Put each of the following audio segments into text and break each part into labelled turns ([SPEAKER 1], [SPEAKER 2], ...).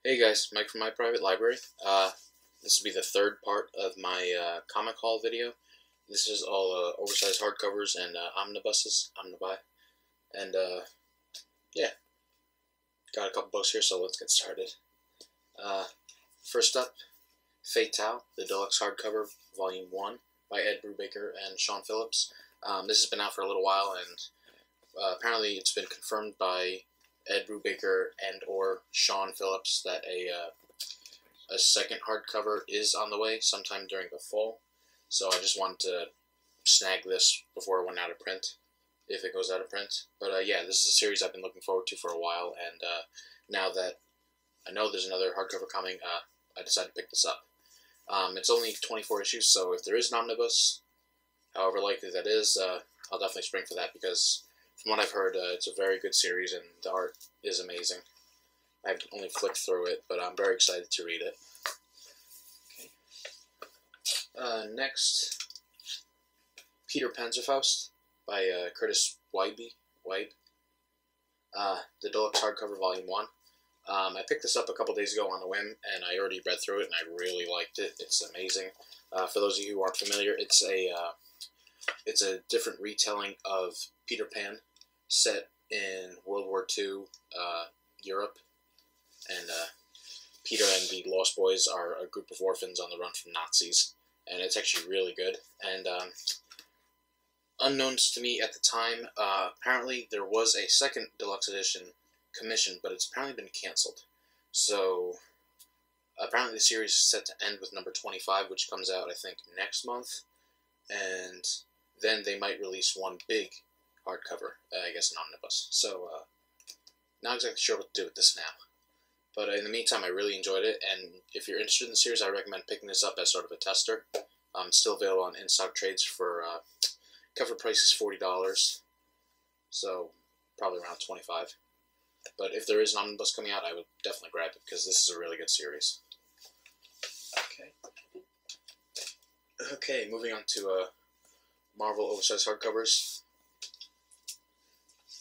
[SPEAKER 1] Hey guys, Mike from my private library. This will be the third part of my comic haul video. This is all oversized hardcovers and omnibi, and yeah, got a couple books here, so let's get started. First up, Fatale, the deluxe hardcover, Volume 1, by Ed Brubaker and Sean Phillips. This has been out for a little while, and apparently it's been confirmed by Ed Brubaker and or Sean Phillips that a second hardcover is on the way sometime during the fall. So I just wanted to snag this before it went out of print, if it goes out of print. But yeah, this is a series I've been looking forward to for a while, and now that I know there's another hardcover coming, I decided to pick this up. It's only 24 issues, so if there is an omnibus, however likely that is, I'll definitely spring for that, because from what I've heard, it's a very good series, and the art is amazing. I've only flicked through it, but I'm very excited to read it. Okay. Next, Peter Panzerfaust by Curtis Wiebe. The deluxe hardcover, Volume 1. I picked this up a couple days ago on a whim, and I already read through it, and I really liked it. It's amazing. For those of you who aren't familiar, it's a different retelling of Peter Pan, set in World War II Europe, and Peter and the Lost Boys are a group of orphans on the run from Nazis, and it's actually really good. And unknowns to me at the time, apparently there was a second deluxe edition commissioned, but it's apparently been canceled. So apparently the series is set to end with number 25, which comes out I think next month, and then they might release one big hardcover, I guess an omnibus. So, not exactly sure what to do with this now. But in the meantime, I really enjoyed it, and if you're interested in the series, I recommend picking this up as sort of a tester. It's still available on in-stock trades for, cover price is $40, so probably around $25. But if there is an omnibus coming out, I would definitely grab it, because this is a really good series. Okay, moving on to Marvel oversized hardcovers.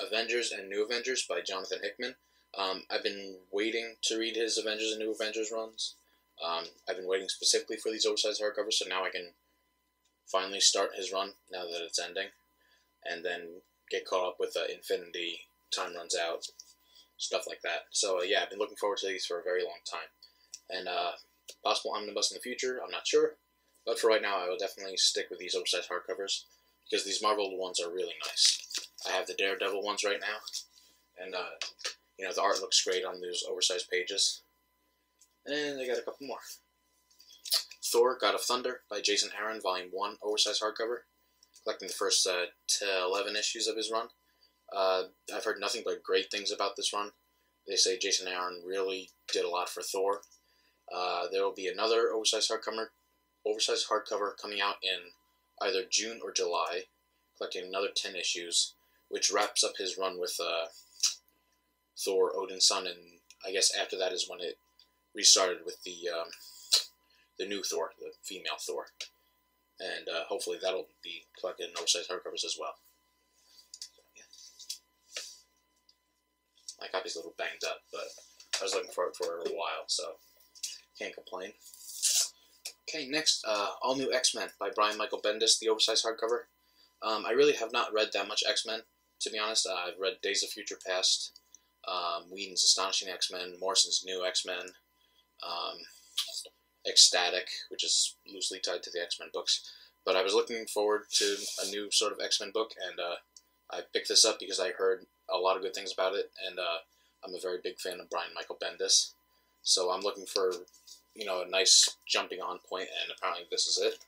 [SPEAKER 1] Avengers and New Avengers by Jonathan Hickman. I've been waiting to read his Avengers and New Avengers runs. I've been waiting specifically for these oversized hardcovers, so now I can finally start his run, now that it's ending, and then get caught up with Infinity, time runs out, stuff like that. So yeah, I've been looking forward to these for a very long time. And possible omnibus in the future, I'm not sure, but for right now I will definitely stick with these oversized hardcovers, because these Marvel ones are really nice. I have the Daredevil ones right now, and you know, the art looks great on those oversized pages. And I got a couple more. Thor Got of Thunder by Jason Aaron, Volume 1, oversized hardcover, collecting the first 11 issues of his run. I've heard nothing but great things about this run. They say Jason Aaron really did a lot for Thor. There will be another oversized hardcover coming out in either June or July, collecting another 10 issues, which wraps up his run with Thor, Odin's son, and I guess after that is when it restarted with the new Thor, the female Thor, and hopefully that'll be collected in oversized hardcovers as well. Yeah. My copy's a little banged up, but I was looking for it for a while, so can't complain. Okay, next, All New X-Men by Brian Michael Bendis, the oversized hardcover. I really have not read that much X-Men, to be honest. I've read Days of Future Past, Whedon's Astonishing X-Men, Morrison's New X-Men, Ecstatic, which is loosely tied to the X-Men books. But I was looking forward to a new sort of X-Men book, and I picked this up because I heard a lot of good things about it, and I'm a very big fan of Brian Michael Bendis. So I'm looking for, you know, a nice jumping on point, and apparently this is it.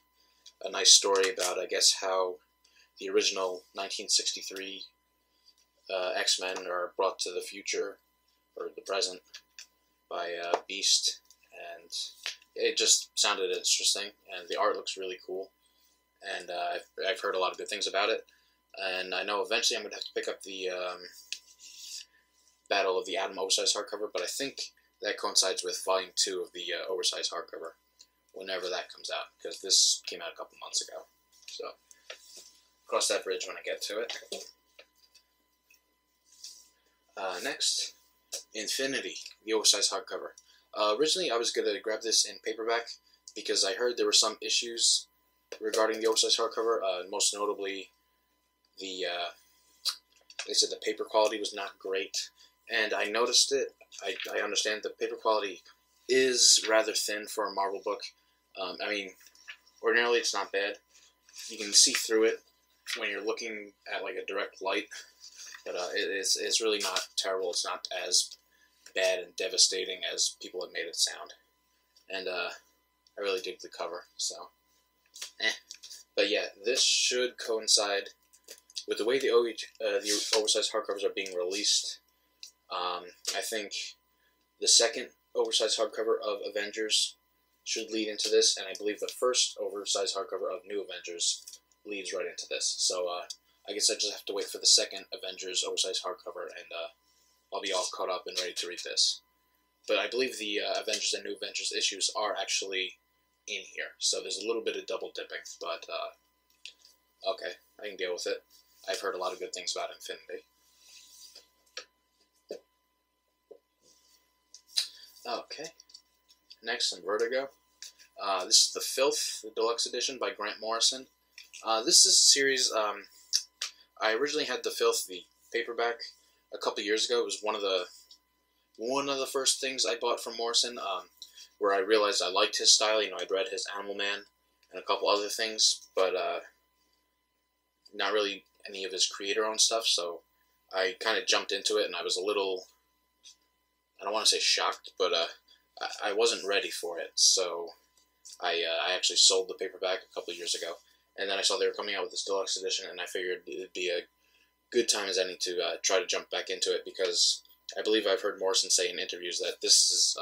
[SPEAKER 1] A nice story about, I guess, how the original 1963 X-Men are brought to the future, or the present, by Beast, and it just sounded interesting, and the art looks really cool, and I've heard a lot of good things about it, and I know eventually I'm going to have to pick up the Battle of the Atom oversized hardcover, but I think that coincides with Volume 2 of the oversized hardcover, whenever that comes out, because this came out a couple months ago, so cross that bridge when I get to it. Next, Infinity, the oversized hardcover. Originally, I was going to grab this in paperback because I heard there were some issues regarding the oversized hardcover. Most notably, they said the paper quality was not great, and I noticed it. I understand the paper quality is rather thin for a Marvel book. I mean, ordinarily it's not bad. You can see through it when you're looking at like a direct light, but it's really not terrible. It's not as bad and devastating as people have made it sound, and I really dig the cover. So, but yeah, this should coincide with the way the oversized hardcovers are being released. I think the second oversized hardcover of Avengers should lead into this, and I believe the first oversized hardcover of New Avengers leads right into this. So I guess I just have to wait for the second Avengers oversized hardcover, and I'll be all caught up and ready to read this. But I believe the Avengers and New Avengers issues are actually in here, so there's a little bit of double dipping, but okay, I can deal with it. I've heard a lot of good things about Infinity. Okay, next in Vertigo. This is The Filth, the deluxe edition by Grant Morrison. This is a series, I originally had The Filth, the paperback, a couple years ago. It was one of the first things I bought from Morrison, where I realized I liked his style. You know, I'd read his Animal Man and a couple other things, but not really any of his creator-owned stuff, so I kind of jumped into it, and I was a little, I don't want to say shocked, but I wasn't ready for it, so I actually sold the paperback a couple of years ago, and then I saw they were coming out with this deluxe edition, and I figured it would be a good time as any to try to jump back into it, because I believe I've heard Morrison say in interviews that this is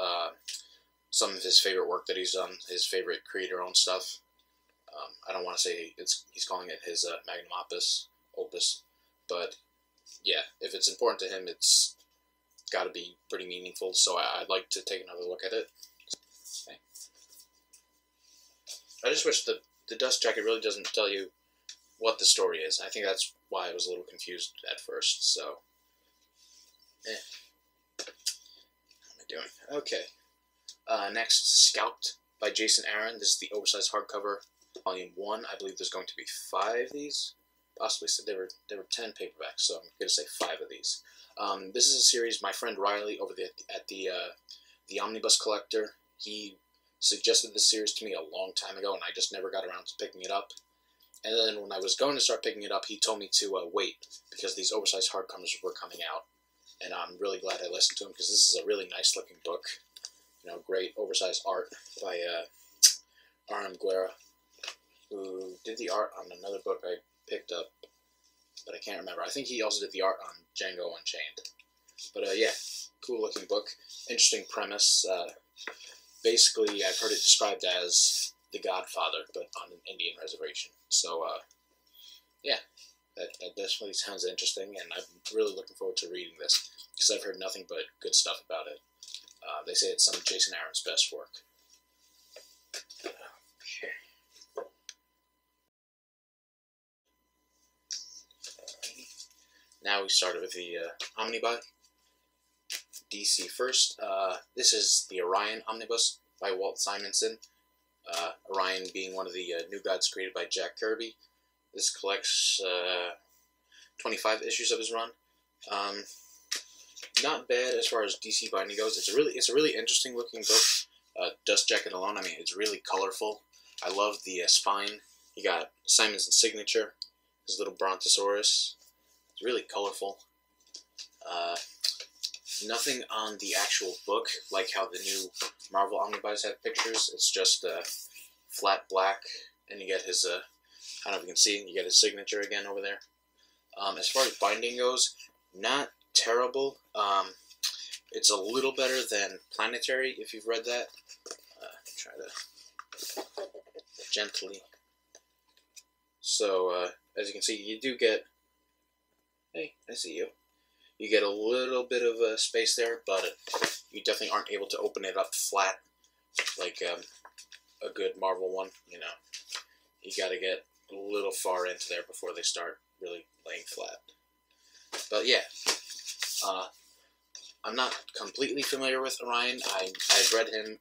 [SPEAKER 1] some of his favorite work that he's done, his favorite creator-owned stuff. I don't want to say he's calling it his magnum opus, but yeah, if it's important to him, it's got to be pretty meaningful, so I'd like to take another look at it. Okay. I just wish the dust jacket really doesn't tell you what the story is. I think that's why I was a little confused at first, so How am I doing? Okay. Next, Scalped by Jason Aaron. This is the oversized hardcover, volume 1. I believe there's going to be 5 of these. Possibly, so there were 10 paperbacks, so I'm going to say 5 of these. This is a series my friend Riley over at the Omnibus Collector, he suggested this series to me a long time ago, and I just never got around to picking it up. And then when I was going to start picking it up, he told me to wait, because these oversized hardcovers were coming out. And I'm really glad I listened to him, because this is a really nice looking book. You know, great oversized art by Orion Omnibus, who did the art on another book I picked up, but I can't remember. I think he also did the art on Django Unchained. But yeah, cool looking book. Interesting premise. Basically, I've heard it described as The Godfather, but on an Indian reservation. So yeah, that definitely sounds interesting, and I'm really looking forward to reading this, because I've heard nothing but good stuff about it. They say it's some of Jason Aaron's best work. Okay. Now we started with the Omnibi. DC first. This is the Orion Omnibus by Walt Simonson. Orion being one of the new gods created by Jack Kirby. This collects 25 issues of his run. Not bad as far as DC binding goes. It's a really interesting looking book. Dust jacket alone, I mean, it's really colorful. I love the spine. You got Simonson's signature, his little brontosaurus. It's really colorful. Nothing on the actual book, like how the new Marvel Omnibus had pictures. It's just flat black, and you get his, I don't know if you can see, you get his signature again over there. As far as binding goes, not terrible. It's a little better than Planetary, if you've read that. Try to gently. So, as you can see, you do get, hey, I see you. You get a little bit of space there, but you definitely aren't able to open it up flat like a good Marvel one, you know. You gotta get a little far into there before they start really laying flat. But yeah, I'm not completely familiar with Orion. I've read him.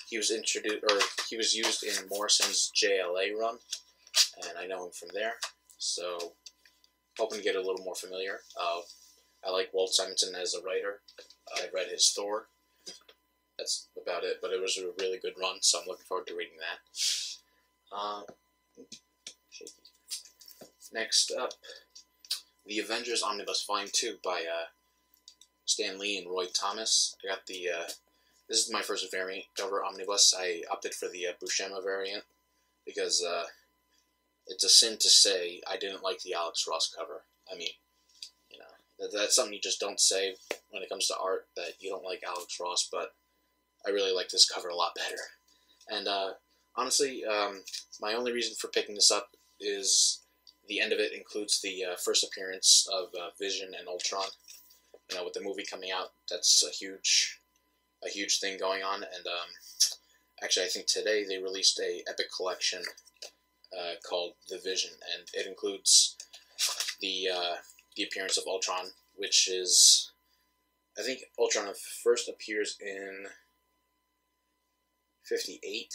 [SPEAKER 1] He was introduced, or he was used in Morrison's JLA run, and I know him from there. So, hoping to get a little more familiar. I like Walt Simonson as a writer. I read his Thor. That's about it, but it was a really good run, so I'm looking forward to reading that. Next up, the Avengers Omnibus Volume 2 by Stan Lee and Roy Thomas. I got the, this is my first variant cover omnibus. I opted for the Buscema variant because it's a sin to say I didn't like the Alex Ross cover. I mean, you know, that's something you just don't say when it comes to art, that you don't like Alex Ross, but I really like this cover a lot better. And honestly, my only reason for picking this up is the end of it includes the first appearance of Vision and Ultron. You know, with the movie coming out, that's a huge thing going on. And actually, I think today they released a epic collection called The Vision, and it includes the appearance of Ultron, which is, I think Ultron first appears in 58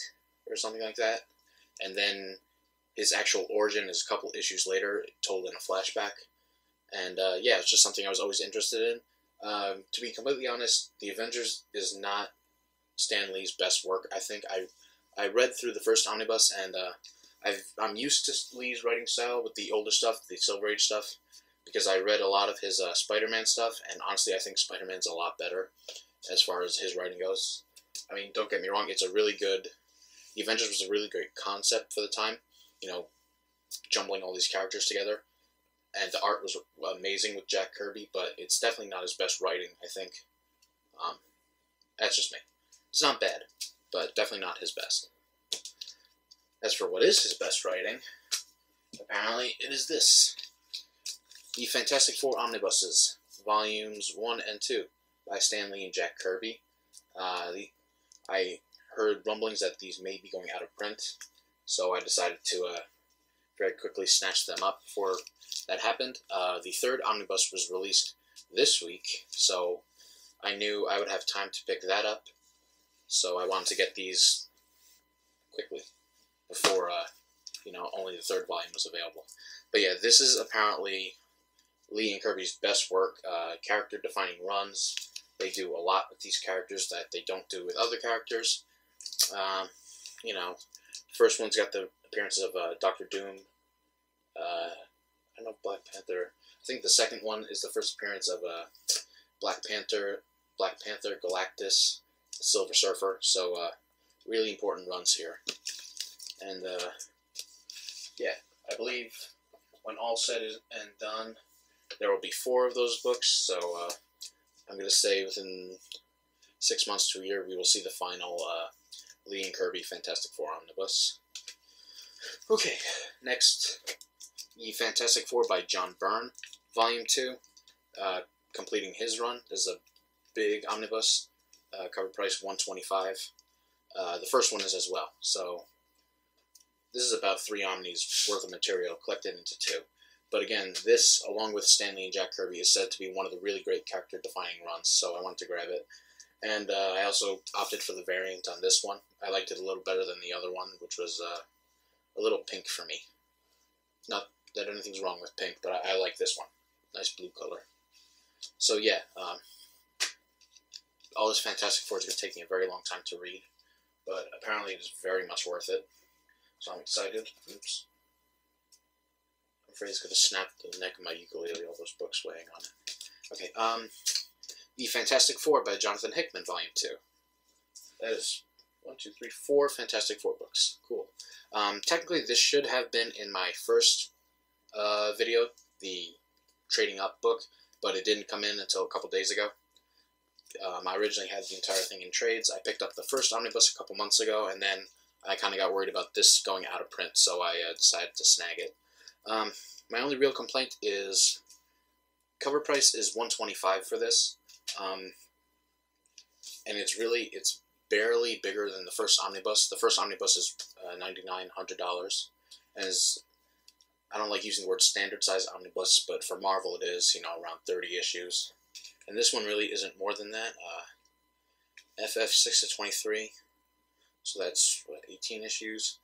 [SPEAKER 1] or something like that, and then his actual origin is a couple issues later, told in a flashback. And yeah, it's just something I was always interested in. To be completely honest, The Avengers is not Stan Lee's best work. I think I read through the first omnibus, and I'm used to Lee's writing style with the older stuff, the Silver Age stuff, because I read a lot of his Spider-Man stuff, and honestly, I think Spider-Man's a lot better as far as his writing goes. I mean, don't get me wrong, it's a really good... The Avengers was a really great concept for the time, you know, jumbling all these characters together. And the art was amazing with Jack Kirby, but it's definitely not his best writing, I think. That's just me. It's not bad, but definitely not his best. As for what is his best writing, apparently it is this. The Fantastic Four Omnibuses, Volumes 1 and 2, by Stan Lee and Jack Kirby. I heard rumblings that these may be going out of print, so I decided to very quickly snatch them up before that happened. The third omnibus was released this week, so I knew I would have time to pick that up, so I wanted to get these quickly before, you know, only the third volume was available. But yeah, this is apparently Lee and Kirby's best work, character-defining runs. They do a lot with these characters that they don't do with other characters. You know, first one's got the appearances of Doctor Doom. I don't know, Black Panther. I think the second one is the first appearance of Black Panther, Galactus, Silver Surfer. So really important runs here. And yeah, I believe when all said and done, there will be 4 of those books. So I'm going to say within 6 months to a year, we will see the final Lee and Kirby Fantastic Four Omnibus. Okay, next, the Fantastic Four by John Byrne, Volume 2, completing his run. This is a big omnibus, cover price $125. The first one is as well, so this is about 3 omnis worth of material collected into 2. But again, this, along with Stan Lee and Jack Kirby, is said to be one of the really great character-defining runs, so I wanted to grab it. And I also opted for the variant on this one. I liked it a little better than the other one, which was a little pink for me. Not that anything's wrong with pink, but I like this one. Nice blue color. So yeah, all this Fantastic Four is going to take me a very long time to read, but apparently it is very much worth it. So I'm excited. Oops. I'm afraid it's going to snap the neck of my ukulele, all those books weighing on it. Okay, The Fantastic Four by Jonathan Hickman, Volume 2. That is 4 Fantastic Four books. Cool. Technically, this should have been in my first video, the Trading Up book, but it didn't come in until a couple days ago. I originally had the entire thing in trades. I picked up the first omnibus a couple months ago, and then I kind of got worried about this going out of print, so I decided to snag it. My only real complaint is cover price is $125 for this, and it's barely bigger than the first omnibus. The first omnibus is $99–100, and I don't like using the word standard size omnibus, but for Marvel it is, you know, around 30 issues. And this one really isn't more than that. FF 6 to 23, so that's what, 18 issues.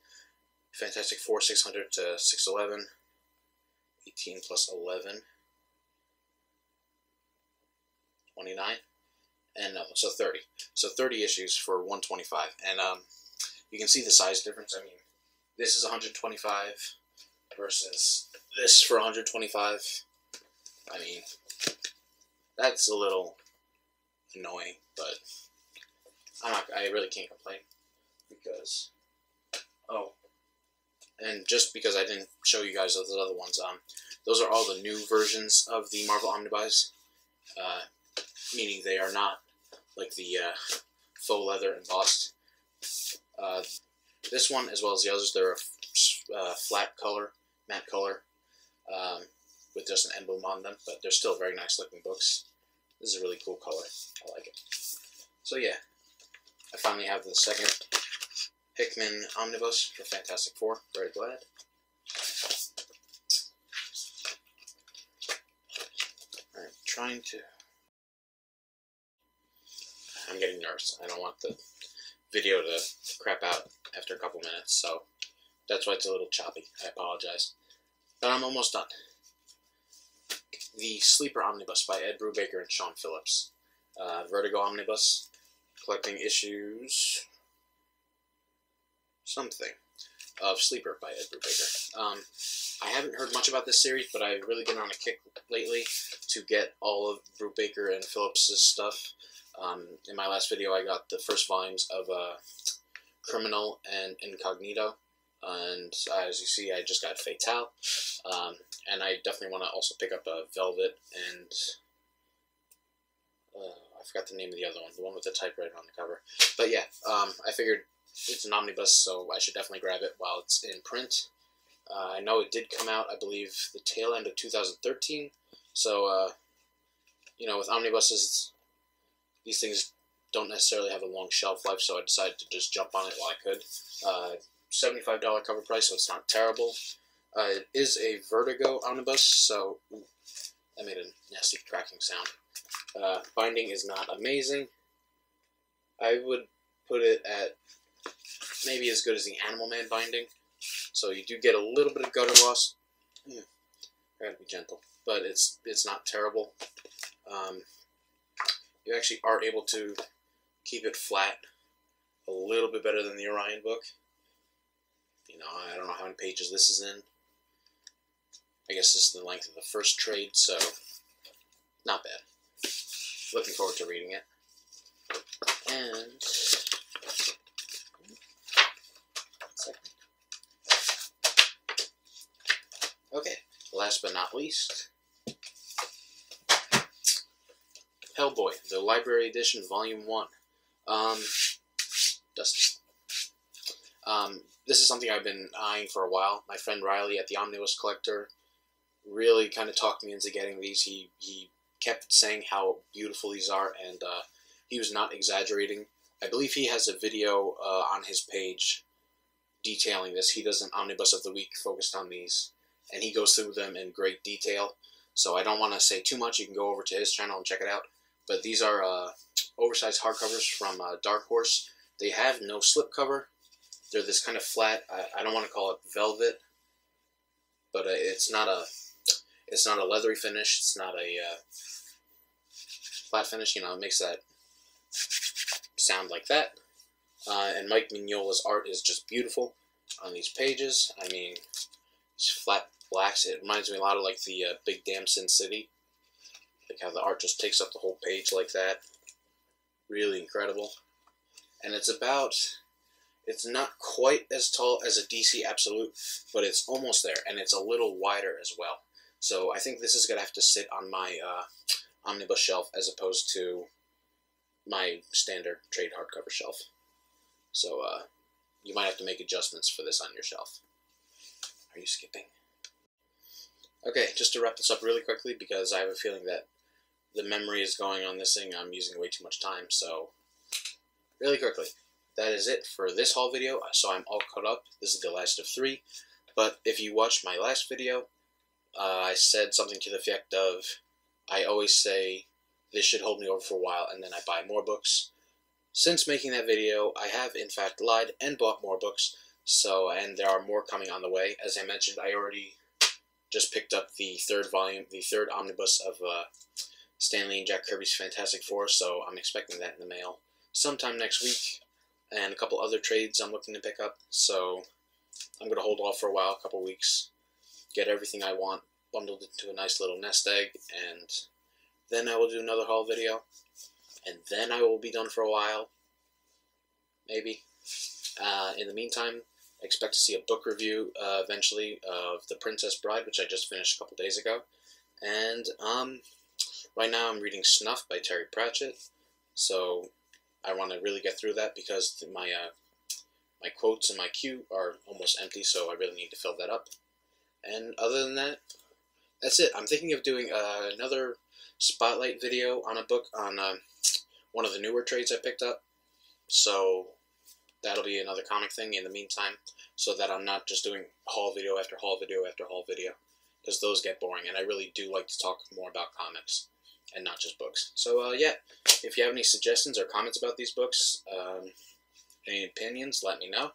[SPEAKER 1] Fantastic Four 600 to 611, 18 plus 11, 29, and no, so 30. So 30 issues for 125, and you can see the size difference. I mean, this is 125 versus this for 125. I mean, that's a little annoying, but I really can't complain because, oh, and just because I didn't show you guys those other ones, those are all the new versions of the Marvel Omnibus, meaning they are not like the faux leather embossed. This one, as well as the others, they're a flat color, matte color, with just an emblem on them, but they're still very nice looking books. This is a really cool color. I like it. So yeah, I finally have the second Hickman Omnibus for Fantastic Four. Very glad. I'm trying to... I'm getting nervous. I don't want the video to crap out after a couple minutes, so that's why it's a little choppy. I apologize. But I'm almost done. The Sleeper Omnibus by Ed Brubaker and Sean Phillips. Vertigo Omnibus, collecting issues... something of Sleeper by Ed Brubaker. I haven't heard much about this series, but I've really been on a kick lately to get all of Brubaker and Phillips' stuff. In my last video, I got the first volumes of Criminal and Incognito, and as you see, I just got Fatale, and I definitely want to also pick up Velvet and I forgot the name of the other one, the one with the typewriter on the cover. But yeah, I figured it's an omnibus, so I should definitely grab it while it's in print. I know it did come out, I believe, the tail end of 2013, so, you know, with omnibuses, these things don't necessarily have a long shelf life, so I decided to just jump on it while I could. $75 cover price, so it's not terrible. It is a Vertigo omnibus, so ooh, that made a nasty cracking sound. Binding is not amazing. I would put it at maybe as good as the Animal Man binding, so you do get a little bit of gutter loss. I gotta be gentle, but it's not terrible. You actually are able to keep it flat a little bit better than the Orion book. You know, I don't know how many pages this is in. I guess this is the length of the first trade, so not bad. Looking forward to reading it. And okay, last but not least, Hellboy, the Library Edition, Volume 1. Dusty. This is something I've been eyeing for a while. My friend Riley at the Omnibus Collector really kind of talked me into getting these. He kept saying how beautiful these are, and he was not exaggerating. I believe he has a video on his page detailing this. He does an Omnibus of the Week focused on these, and he goes through them in great detail. So I don't want to say too much. You can go over to his channel and check it out. But these are oversized hardcovers from Dark Horse. They have no slipcover. They're this kind of flat. I don't want to call it velvet, but it's not a leathery finish. It's not a flat finish. You know, it makes that sound like that. And Mike Mignola's art is just beautiful on these pages. I mean, it's flat blacks. It reminds me a lot of like the Big Damn Sin City. Like how the art just takes up the whole page like that. Really incredible. And it's not quite as tall as a DC Absolute, but it's almost there, and it's a little wider as well. So I think this is going to have to sit on my omnibus shelf as opposed to my standard trade hardcover shelf. So you might have to make adjustments for this on your shelf. Are you skipping? Okay, just to wrap this up really quickly, because I have a feeling that the memory is going on this thing. I'm using way too much time, so really quickly. That is it for this haul video, so I'm all caught up. This is the last of 3, but if you watched my last video, I said something to the effect of, I always say this should hold me over for a while, and then I buy more books. Since making that video, I have in fact lied and bought more books, and there are more coming on the way. As I mentioned, I already just picked up the third omnibus of Stan Lee and Jack Kirby's Fantastic Four, so I'm expecting that in the mail sometime next week, and a couple other trades I'm looking to pick up, so I'm going to hold off for a while, a couple weeks, get everything I want bundled into a nice little nest egg, and then I will do another haul video, and then I will be done for a while, maybe. In the meantime, expect to see a book review eventually of The Princess Bride, which I just finished a couple days ago, and right now I'm reading Snuff by Terry Pratchett, so I want to really get through that because my quotes and my queue are almost empty, so I really need to fill that up. And other than that, that's it. I'm thinking of doing another spotlight video on a book on one of the newer trades I picked up, so that'll be another comic thing in the meantime, so that I'm not just doing haul video after haul video after haul video, because those get boring, and I really do like to talk more about comics and not just books. So yeah, if you have any suggestions or comments about these books, any opinions, let me know.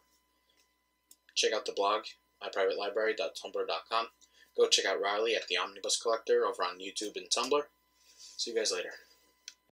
[SPEAKER 1] Check out the blog, myprivatelibrary.tumblr.com. Go check out Riley at the Omnibus Collector over on YouTube and Tumblr. See you guys later.